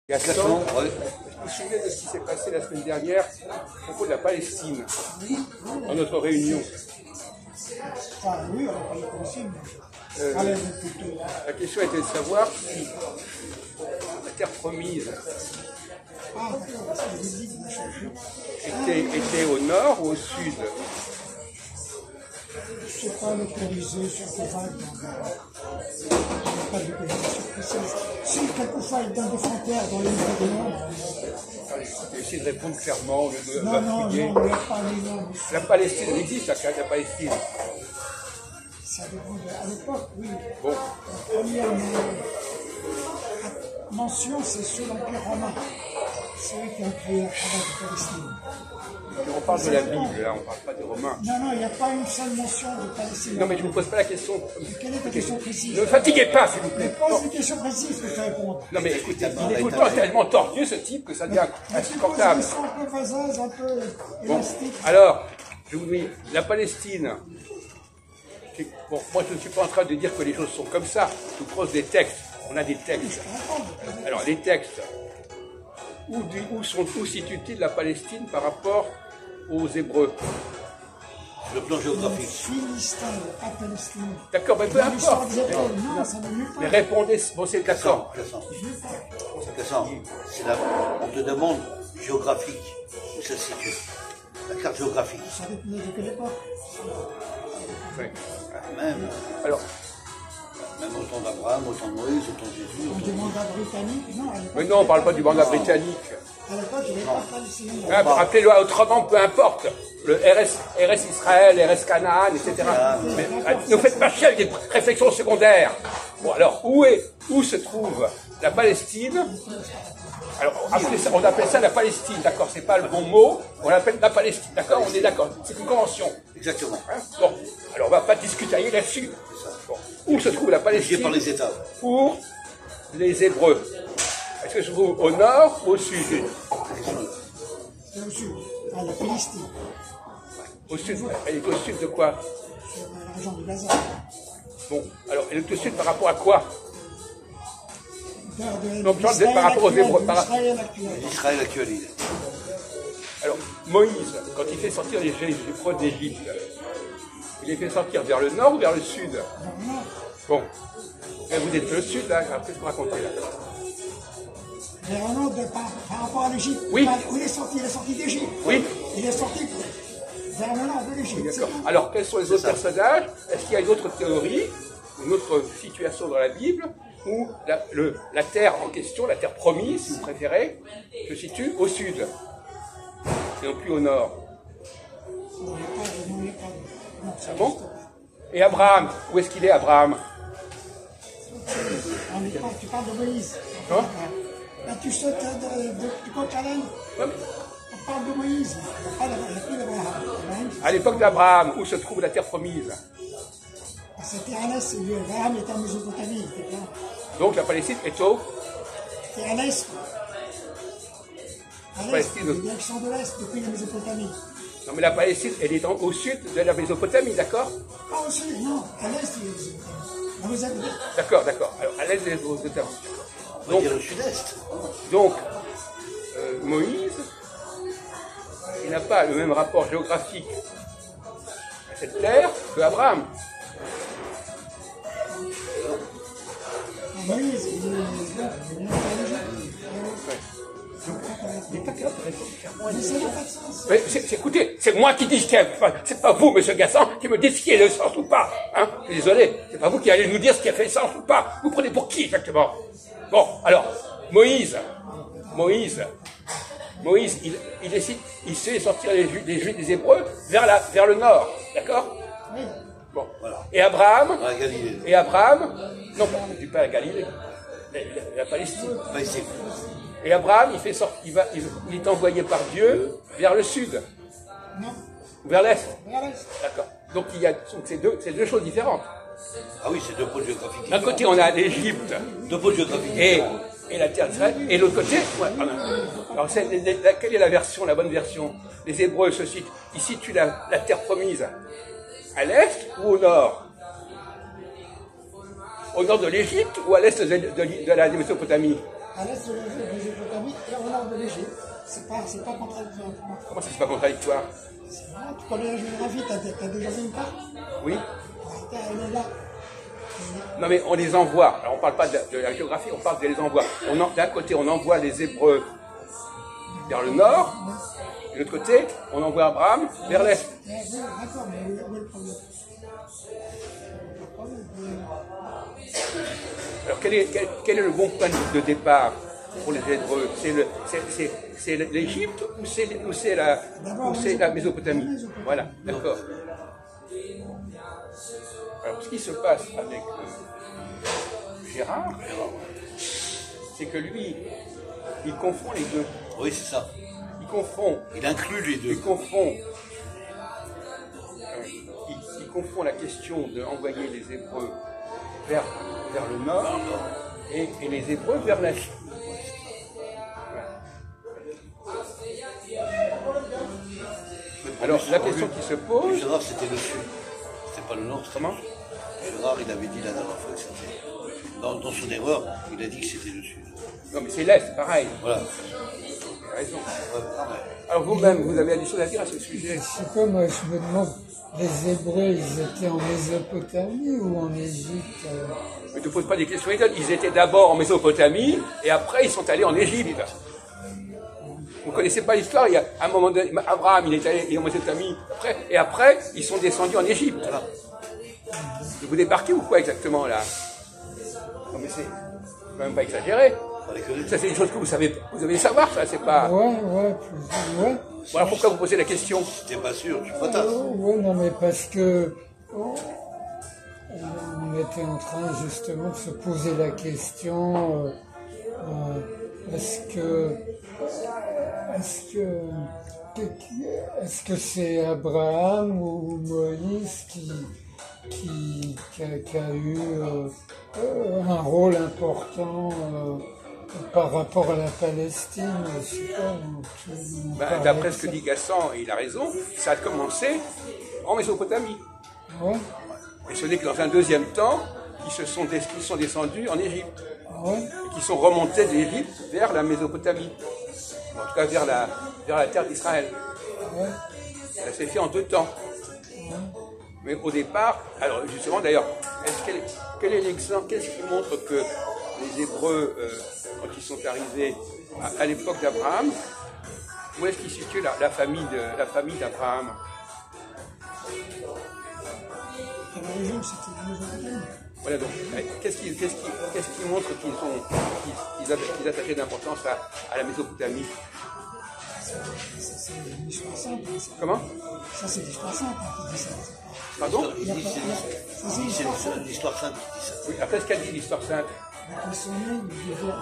Gaston, vous vous souvenez de ce qui s'est passé la semaine dernière à propos de la Palestine, dans notre réunion? Oui, on a parlé comme ça, La question était de savoir si la terre promise était au nord ou au sud. Je ne sais pas l'autoriser sur ce vague. Il n'y a pas de localisation précise. Si quelquefois il donne des frontières dans les livres des noms. Essayez de répondre clairement. Non, il n'y a pas les noms. La Palestine, elle existe, la Palestine. Ça dépend à l'époque, oui. Bon. La première mention, c'est sous l'Empire romain. C'est eux qui ont créé la province de Palestine. On parle de la Bible, là, on ne parle pas des Romains. Non, il n'y a pas une seule mention de Palestine. Non, mais je ne vous pose pas la question. Quelle est ta question précise? Ne me fatiguez pas, s'il vous Mais plaît. pose une question précise que je te réponds. Non, mais écoutez, il est tout le temps tellement tordu, ce type, que ça devient insupportable. Ils sont un peu vasages, un peu Bon, élastiques. alors, je vous dis, la Palestine. Bon, moi, je ne suis pas en train de dire que les choses sont comme ça. Je vous pose des textes. On a des textes. Alors, les textes. Où situe-t-il la Palestine par rapport aux Hébreux? Le plan géographique. Philistin, pas Palestine. D'accord, mais peu Dans l'histoire importe. des Hébreux, non, ça ne veut pas. Mais répondez, bon, c'est d'accord. Cassant, on te demande géographique, où ça se situe. La carte géographique. Ça dépend de quelle époque. Oui. Même au temps d'Abraham, au temps de Moïse, au temps de Jésus. On demande à Britannique, non, à l'époque. Mais non, on ne parle pas du mandat britannique. À l'époque, il n'y avait pas Palestine. Appelez-le autrement, peu importe. Le RS Israël, RS Canaan, etc. Mais ne faites pas chier avec des réflexions secondaires. Bon, alors, où se trouve la Palestine? Alors, on appelle ça la Palestine, d'accord? C'est pas le bon mot, on l'appelle la Palestine, d'accord? On est d'accord, c'est une convention. Exactement. Hein? Bon, alors on va pas discuter là-dessus. Bon. Où se trouve la Palestine? Par les États. Pour les Hébreux. Est-ce que se trouve au nord ou au sud? C'est au sud, à la Palestine, Au sud, elle est au sud de quoi? sur la région de Gaza. Bon, alors elle est au sud par rapport à quoi? Donc, L'Israël par rapport aux actuel, Hébreux, l'Israël actuel. Israël actuel. Alors, Moïse, quand il fait sortir les Hébreux d'Égypte, il les fait sortir vers le nord ou vers le sud? Bon. Mais vous êtes le sud, là, alors qu'est-ce que vous racontez là? Vers un autre, par rapport à l'Égypte. Oui. Où il est sorti d'Égypte. Oui. Il est sorti vers le nord de l'Égypte. D'accord. Alors, quels sont les autres personnages? Est-ce qu'il y a une autre théorie, une autre situation dans la Bible, où la terre en question, la terre promise, si vous préférez, se situe au sud, et non plus au nord? Non, il n'y a pas. Non, ça Ah bon? existe pas. Et Abraham, où est-ce qu'il est, Abraham? Tu parles de Moïse. Hein? Là, tu sautes du coq à l'âne. Ouais, mais On parle de Moïse. Il n'y a plus d'Abraham. à l'époque d'Abraham, où se trouve la terre promise? C'était à l'est. Abraham était en Mésopotamie. Donc la Palestine est au... C'était à l'est. À l'est, Palestine. direction de l'est, depuis la Mésopotamie. Non mais la Palestine, elle est au sud de la Mésopotamie, d'accord? Pas au sud, non. À l'est, il y a la Mésopotamie. D'accord. Alors, à l'est des Mésopotamie. On va dire le sud-est. Donc, Moïse, il n'a pas le même rapport géographique à cette terre que Abraham. Moïse, il est intelligent. Il n'est pas capable de répondre clairement à Mais une ça n'a question. pas de sens. Mais écoutez, c'est moi qui dis c'est pas vous, monsieur Gassan, qui me dites ce qui est le sens ou pas. Hein? Je suis désolé, c'est pas vous qui allez nous dire ce qui a fait sens ou pas. Vous prenez pour qui exactement? Bon, alors, Moïse, il sait sortir les Juifs des Hébreux vers le nord, d'accord? Oui. Bon, Voilà. Et Abraham, Dans la Galilée. non, je ne dis pas la Galilée, la Palestine. Pas ici. Et Abraham, il est envoyé par Dieu vers le sud, Non. ou vers l'est. Vers l'est. D'accord. Donc c'est deux choses différentes. Ah oui, c'est deux pôles géographiques. D'un côté, on a l'Égypte Deux pôles géographiques. et la terre d'Israël, et de l'autre côté, ouais, alors quelle est la bonne version? Les Hébreux ils situent la terre promise à l'est ou au nord? Au nord de l'Égypte ou à l'est de la Mésopotamie? à l'est de la Mésopotamie et au nord de l'Égypte. C'est pas contradictoire. Comment ça, c'est pas contradictoire? C'est vrai, tu connais la géographie, t'as déjà vu une carte? Oui. Elle est là. Non mais on les envoie. Alors on parle pas de la géographie, on parle de les envois. D'un côté, on envoie les Hébreux vers le nord, et de l'autre côté, on envoie Abraham vers l'est. Oui, d'accord, mais où est le problème? Alors quel est le bon point de départ pour les Hébreux? C'est l'Égypte ou c'est la Mésopotamie? Voilà, d'accord. Alors ce qui se passe avec Gérard, c'est que lui, il confond les deux. Oui, c'est ça. Il inclut les deux. Il confond la question d'envoyer les Hébreux vers le nord et les Hébreux vers l'est. Alors la question qui se pose... Gérard, c'était le sud. C'était pas le nord. Comment? Gérard, il avait dit la dernière fois que c'était... Dans son erreur, il a dit que c'était le sud. Non mais c'est l'est, pareil. Voilà. Il a raison. Alors vous-même, vous avez des choses à dire à ce sujet? Je sais pas, moi je me demande, les Hébreux, ils étaient en Mésopotamie ou en Égypte? Mais ne te pose pas des questions étonnantes. Ils étaient d'abord en Mésopotamie et après ils sont allés en Égypte. Vous ne connaissez pas l'histoire? Il y a un moment donné, Abraham, il est allé en Mésopotamie et après ils sont descendus en Égypte. Voilà. Vous débarquez ou quoi exactement là? Non mais c'est quand même pas exagéré. Ça c'est une chose que vous devez savoir, ça c'est pas... Ouais. Bon, alors pourquoi vous posez la question? J'étais pas sûr, je suis pas tard. Ouais, non mais parce que on était en train justement de se poser la question, est-ce que c'est Abraham ou Moïse qui a eu un rôle important par rapport à la Palestine? Je sais pas. D'après ce que dit Gassan, et il a raison, ça a commencé en Mésopotamie. Ouais. Et ce n'est que dans un deuxième temps qu'ils sont descendus en Égypte. Ouais. Et qui sont remontés d'Égypte vers la Mésopotamie. En tout cas vers la terre d'Israël. Ouais. Ça s'est fait en 2 temps. Ouais. Mais au départ, alors justement d'ailleurs, quel est l'exemple? Qu'est-ce qui montre que les Hébreux, quand ils sont arrivés à l'époque d'Abraham, où est-ce qu'ils situaient la famille d'Abraham? À l'origine, c'était la Mésopotamie. Voilà, donc, qu'est-ce qui montre qu'ils attachaient d'importance à la Mésopotamie? C'est une histoire simple. Comment? Ça, c'est l'histoire simple qui dit ça. Pardon? Il dit c'est l'histoire sainte qui dit ça. Oui, après, ce qu'a dit l'histoire sainte? Ils sont nés, ils vivaient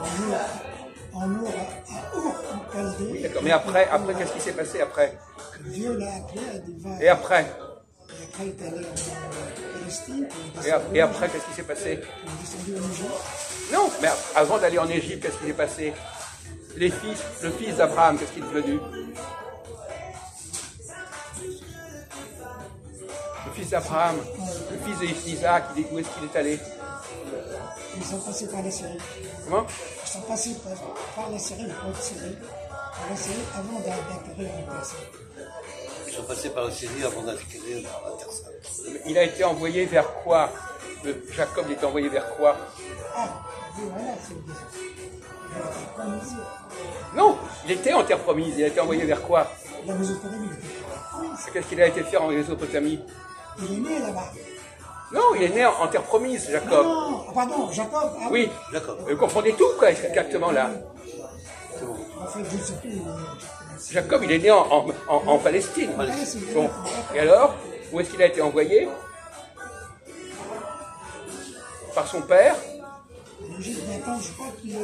en Our, à Our, en Chaldée. Oui, d'accord, mais après, qu'est-ce qui s'est passé après? Dieu l'a appelé à des vagues. Et après? Et après, il est allé en Palestine. Et après, qu'est-ce qui s'est passé? Il est descendu en Égypte. Non, mais avant d'aller en Égypte, qu'est-ce qui s'est passé? Le fils d'Abraham, qu'est-ce qu'il est devenu? Le fils d'Abraham, le fils d'Isaac, où est-ce qu'il est allé? Ils sont passés par la Syrie. Comment? Ils sont passés par la Syrie, le peuple syrien, par la Syrie avant d'atterrir en Terre Sainte. Ils sont passés par la Syrie avant d'atterrir dans la Terre Sainte. Il a été envoyé vers quoi? Jacob il est envoyé vers quoi? Ah, oui, voilà, c'est le Non, il était en terre promise. Il a été envoyé vers quoi? La Mésopotamie. Qu'est-ce qu'il a été faire en Mésopotamie? Il est né là-bas. Non, il est né en terre promise, Jacob. Non, pardon, Jacob. Ah, oui, Jacob. Vous confondez tout, quoi, exactement là. En fait, je ne sais plus. Jacob, il est né en Palestine. Bon. Et alors, où est-ce qu'il a été envoyé? Par son père? Attends, je crois qu'il est.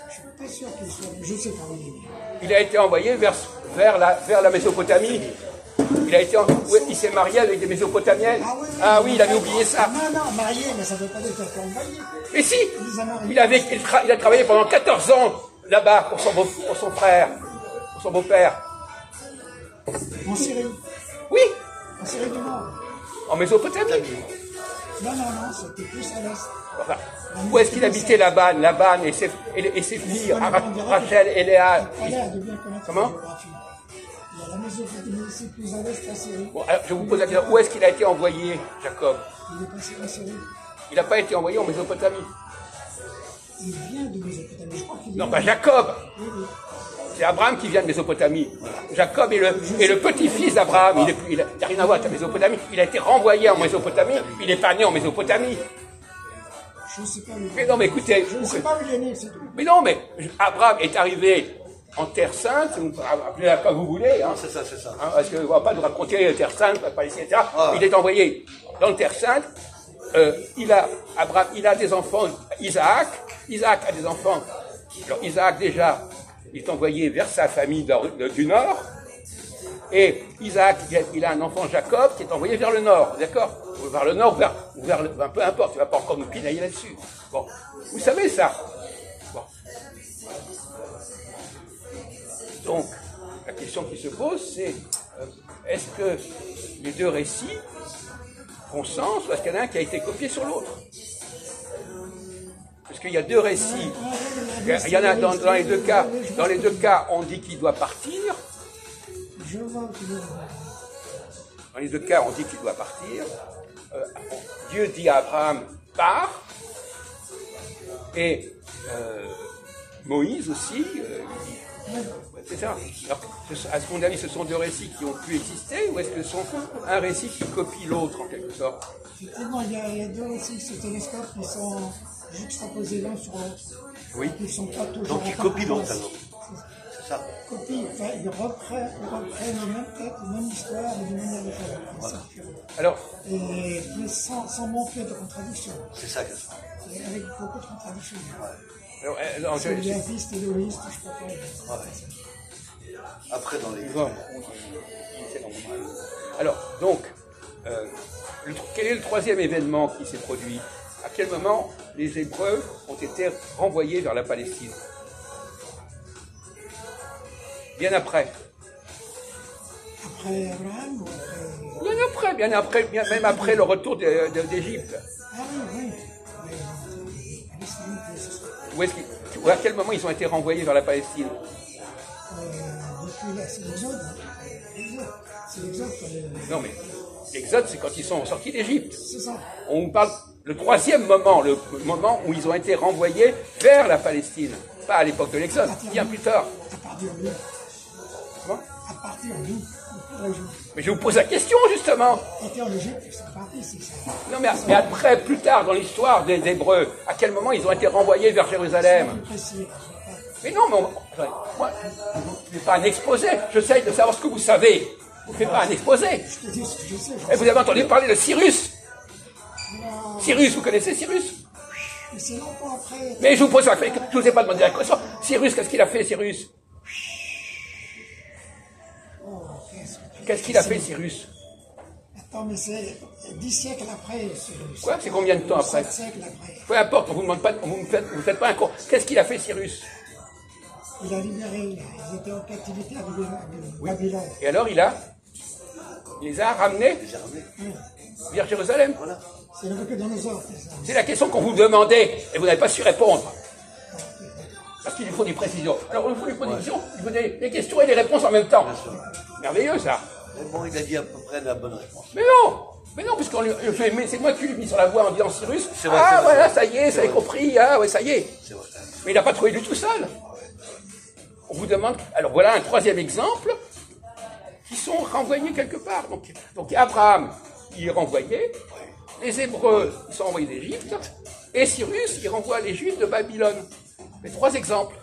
Je suis pas sûr qu'il soit. Je sais pas où il est. Il a été envoyé vers la Mésopotamie. Il s'est marié avec des Mésopotamiennes. Ah oui, il avait oublié ça. Non, marié, mais ça ne veut pas dire qu'il a été envoyé. Mais si, il a travaillé pendant 14 ans là-bas pour son frère, pour son beau-père. En Syrie. Oui. En Syrie du Nord. En Mésopotamie. Non, c'était plus à l'est. Enfin, où est-ce qu'il habitait Laban et ses filles, Rachel et Léa? Comment? Il y a la Mésopotamie aussi, plus à l'est, la Syrie. Bon, alors, je vous pose la question, où est-ce qu'il a été envoyé, Jacob? Il est passé en Syrie. Il n'a pas été envoyé en Mésopotamie. Il vient de Mésopotamie, je crois qu'il Non, pas Jacob. Oui, oui. C'est Abraham qui vient de Mésopotamie. Jacob est le petit-fils d'Abraham. Il n'a rien à voir avec la Mésopotamie. Il a été renvoyé en Mésopotamie. Il n'est pas né en Mésopotamie. Je ne sais pas où Mais non, mais écoutez. Je ne sais pas où il est né, c'est tout. Mais non, mais Abraham est arrivé en Terre Sainte, vous appelez comme vous voulez. Hein, C'est ça, c'est ça. hein, parce qu'on ne va pas nous raconter Terre Sainte, Palestine, etc. Ah. Il est envoyé dans le Terre Sainte. Abraham, il a des enfants, Isaac. Isaac a des enfants. Alors Isaac, déjà, il est envoyé vers sa famille du nord. Et Isaac, il a un enfant, Jacob, qui est envoyé vers le nord, d'accord? Vers le nord, vers le, peu importe, tu ne vas pas encore nous pinailler là-dessus. Bon, vous savez ça. Bon. Donc, la question qui se pose, c'est est-ce que les deux récits font sens ou est-ce qu'il y en a un qui a été copié sur l'autre? Parce qu'il y a deux récits. Il y en a dans les deux cas. Dans les deux cas, on dit qu'il doit partir. Je vois que Dans les deux cas, on dit qu'il doit partir. Dieu dit à Abraham, pars. Et Moïse aussi, c'est ça. Alors, à ce qu'on a dit, ce sont deux récits qui ont pu exister, ou est-ce que ce sont un récit qui copie l'autre, en quelque sorte? effectivement, il y a deux récits sur télescope qui sont juxtaposés l'un sur l'autre. Oui. Ils ne sont pas toujours Donc, il copie l'autre, alors. C'est ça. Copie, enfin, ils reprennent la même tête, la même histoire, mais d'une manière différente. Voilà. Alors, Et mais sans manquer de contradiction. C'est ça que ça. Et avec beaucoup de contradictions. alors, C'est léaviste et léoïste, je crois pas. Après, dans les... Alors, donc, quel est le troisième événement qui s'est produit? À quel moment les Hébreux ont été renvoyés vers la Palestine? Bien après. Après Abraham ou après... Bien après, même après le retour d'Égypte. Ah oui, oui. Ou à quel moment ils ont été renvoyés vers la Palestine? Depuis là, c'est l'Exode. C'est l'Exode. Non mais, l'Exode, c'est quand ils sont sortis d'Égypte. C'est ça. On parle le troisième moment, le moment où ils ont été renvoyés vers la Palestine. Pas à l'époque de l'Exode, bien plus tard. À partir d'où? Comment? À partir d'où? Mais je vous pose la question, justement. Ils étaient en Égypte, ils sont partis, c'est ça. Non, mais après, plus tard, dans l'histoire des Hébreux, à quel moment ils ont été renvoyés vers Jérusalem? Plus précis. Mais non, mais moi, je ne fais pas un exposé. J'essaye de savoir ce que vous savez. Vous ne faites pas un exposé. Je te dis ce que je sais. Et vous avez entendu parler de Cyrus? Non, Cyrus, vous connaissez Cyrus? mais c'est longtemps après. Mais je vous pose la question. Je ne vous ai pas demandé la question. Cyrus, qu'est-ce qu'il a fait, Cyrus? Oh, Qu'est-ce qu'il a fait, Cyrus? Attends, mais c'est 10 siècles après. Quoi? C'est combien de temps après? 7 siècles après. Peu importe, on vous demande pas, vous faites pas un cours. Qu'est-ce qu'il a fait, Cyrus? Il a libéré, ils étaient en captivité à Babylone. Et alors, il les a ramenés Les armées. vers Jérusalem. Voilà. C'est le Nabucodonosor, c'est ça. C'est la question qu'on vous demandait, et vous n'avez pas su répondre. Parce qu'il faut des précisions. Alors, il faut des précisions, il faut des questions et des réponses en même temps. Bien sûr. Merveilleux, ça. Mais bon, il a dit à peu près la bonne réponse. Mais non, puisqu'on lui fait, mais c'est moi qui lui ai mis sur la voie en disant Cyrus. C'est vrai, Ah, c'est vrai, voilà, c'est ça vrai. y est, ça y est compris, ah, ouais, ça y est. C'est vrai. Mais il n'a pas trouvé du tout seul. On vous demande. Alors voilà un troisième exemple qui sont renvoyés quelque part. Donc Abraham, il est renvoyé. Les Hébreux, ils sont envoyés d'Égypte. Et Cyrus, il renvoie les Juifs de Babylone. Mais trois exemples.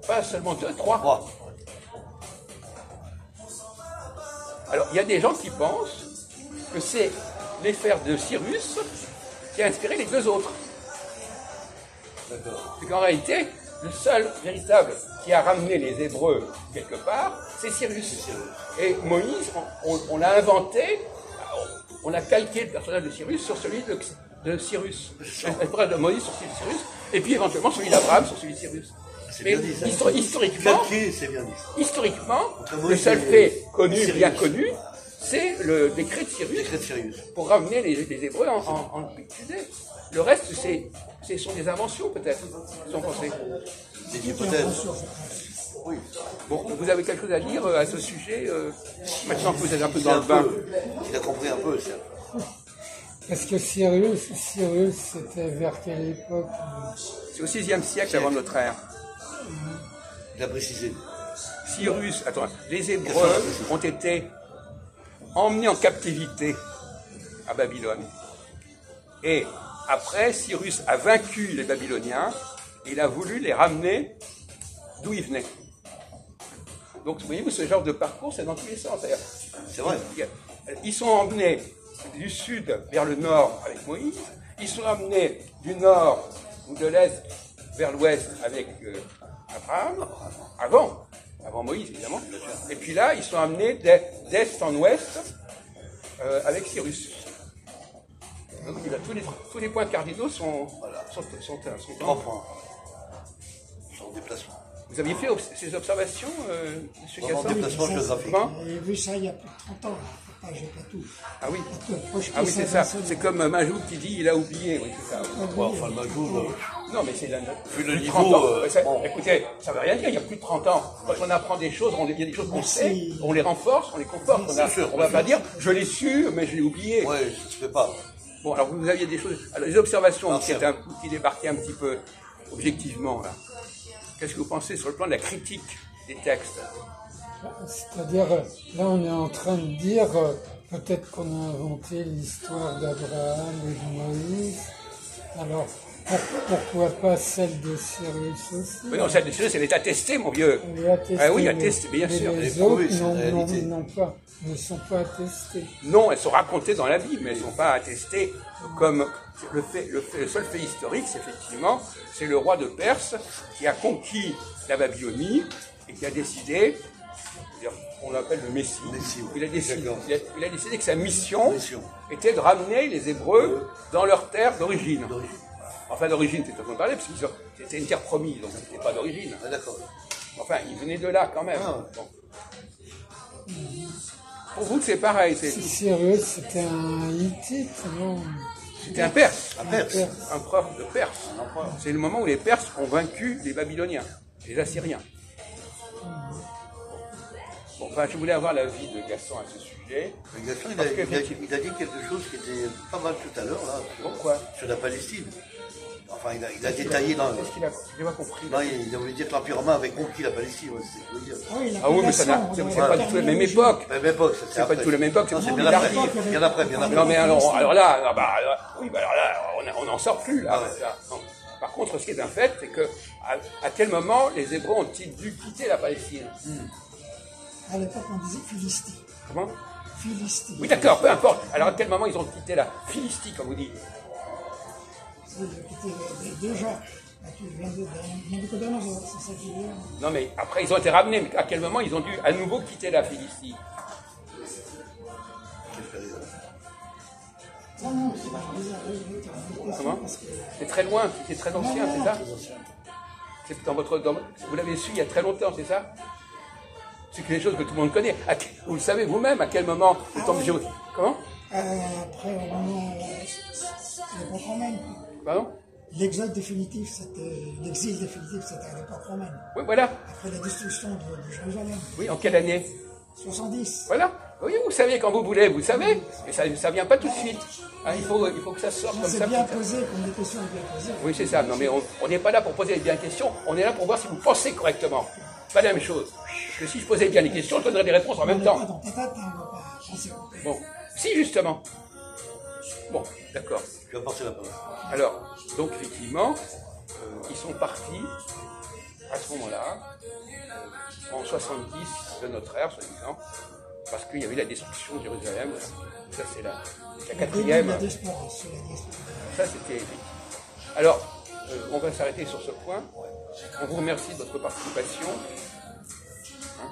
Pas seulement deux, trois. 3. Alors il y a des gens qui pensent que c'est l'affaire de Cyrus qui a inspiré les deux autres. D'accord. C'est qu'en réalité, le seul véritable qui a ramené les Hébreux quelque part, c'est Cyrus. Et Moïse, on l'a inventé, on a calqué le personnage de Cyrus sur celui de Cyrus. Le personnage de Moïse sur celui de Cyrus, et puis éventuellement celui d'Abraham sur celui de Cyrus. C'est Mais bien dit, ça. historiquement, Calqué, c'est bien dit. historiquement, Entre le Moïse seul et fait connu, Cyrus. bien connu, c'est le décret de Cyrus, Décret de Sirius. pour ramener les Hébreux en Judée. Le reste, ce sont des inventions peut-être, qui sont pensées. Des Tout est en hypothèses. ressources. Oui. Bon, vous avez quelque chose à dire à ce sujet maintenant que vous êtes un peu Il dans le bain. Il a compris un peu, ça. Parce que Cyrus, c'était vers quelle époque? C'est au VIe siècle avant notre ère. Il a précisé. Cyrus, attends, les Hébreux ont été emmenés en captivité à Babylone. Et après, Cyrus a vaincu les Babyloniens et il a voulu les ramener d'où ils venaient. Donc, vous voyez, ce genre de parcours, c'est dans tous les sens. C'est vrai. Ils sont emmenés du sud vers le nord avec Moïse, ils sont emmenés du nord ou de l'est vers l'ouest avec Abraham, avant Moïse évidemment, et puis là ils sont emmenés d'est en ouest avec Cyrus. Donc tous les points cardinaux sont Trois points. Son déplacement. Vous aviez fait ces observations, M. Vraiment Gasson? déplacement géographique. Comment? J'ai vu ça il y a plus de 30 ans. J'ai pas tout. Ah oui. Pas tout. Moi, je Ah oui, peux c'est savoir ça. C'est comme Majoub qui dit il a oublié. Oui, c'est ça. Ouais, enfin, le Majoub, Non, mais c'est vu le plus de niveau, 30 ans. bon. Écoutez, ça ne veut rien dire, il y a plus de 30 ans. Quand on apprend des choses, il y a des choses qu'on sait, on les renforce, on les conforte. On ne va pas dire je l'ai su, mais je l'ai oublié. ouais, ça se fait pas. Bon, alors vous aviez des choses. Alors, les observations Non, qui débarquaient un petit peu objectivement, là. Qu'est-ce que vous pensez sur le plan de la critique des textes? C'est-à-dire, là, on est en train de dire, peut-être qu'on a inventé l'histoire d'Abraham et de Moïse. Alors, pourquoi pas celle de Cyrus aussi? Mais non, celle de Cyrus, elle est attestée, mon vieux. Elle est attestée, Ah oui, mais- attestée, bien mais sûr. Elle est Les autres prouvée, c'est la réalité. ne sont pas attestés. Non, elles sont racontées dans la Bible, mais elles ne sont pas attestées comme le seul fait historique, c'est effectivement, c'est le roi de Perse qui a conquis la Babylonie et qui a décidé, on l'appelle le Messie, il a décidé que sa mission était de ramener les Hébreux dans leur terre d'origine. Enfin, d'origine, c'est façon de parler, parce que c'était une terre promise, donc c'était pas d'origine. Ah, d'accord. Enfin, ils venaient de là quand même. Ah. Bon. Pour vous, c'est pareil. Cyrus, c'était un Hittite, non? C'était un Perse, Un Perse. un empereur de Perse. C'est le moment où les Perses ont vaincu les Babyloniens, les Assyriens. Bon, enfin, je voulais avoir l'avis de Gaston à ce sujet. Mais Gaston, Parce que, il a dit quelque chose qui était pas mal tout à l'heure, là. Pourquoi? Sur la Palestine. Enfin, il a détaillé dans. Qu'est-ce qu'il a? Je n'ai pas compris. Non, il a voulu dire que l'Empire romain avait conquis la Palestine, ouais, c'est ce que je veux dire. Ah oui, Ah oui, mais c'est pas du tout la même époque. Même époque, C'est pas du tout la même époque, Non, c'est c'est beaucoup bien plus après. tardif. Bien après, bien après. Non, mais alors là, oui, alors là, on n'en sort plus, là. Ah ouais. Là, non. Par contre, ce qui est un fait, c'est que à quel moment les Hébreux ont-ils dû quitter la Palestine? À l'époque, on disait Philistie. Comment? Philistie. Oui, d'accord, peu importe. Alors, à quel moment ils ont quitté la Philistie, comme vous dites? C'était déjà. Nabucodonosor, c'est ça qui est. Non, mais après, ils ont été ramenés. Mais à quel moment ils ont dû à nouveau quitter la Philistie? Non, c'est pas bizarre. Comment? C'est très loin, c'est très ancien, c'est ça? C'est vous l'avez su il y a très longtemps, c'est ça? C'est quelque chose que tout le monde connaît. Vous le savez vous-même, à quel moment le temps de Comment? Après, au moment l'époque romaine. Pardon? L'exode définitif, l'exil définitif, c'était à l'époque romaine. Oui, voilà. Après la destruction de Jérusalem. Oui, en quelle année? 70. Voilà. Oui, vous savez quand vous voulez, vous savez. Mais ça ne vient pas tout de suite. Hein, il faut que ça sorte comme ça. C'est bien posé, comme les questions sont bien posées. Oui, c'est ça. Non, mais on n'est pas là pour poser les bien questions. On est là pour voir si vous pensez correctement. Pas la même chose. Parce que si je posais bien les questions, je donnerais des réponses en même temps. On n'est pas dans ta tête, on ne va pas penser. Bon. Si, justement. Bon, d'accord. Je vais passer la parole. Alors, donc effectivement, ils sont partis à ce moment-là, en 70 de notre ère, soi-disant, parce qu'il y avait la destruction de Jérusalem. Ça, c'est la quatrième. La diaspora, c'est la diaspora. Ça, c'était effectif. Alors, on va s'arrêter sur ce point. On vous remercie de votre participation. Hein.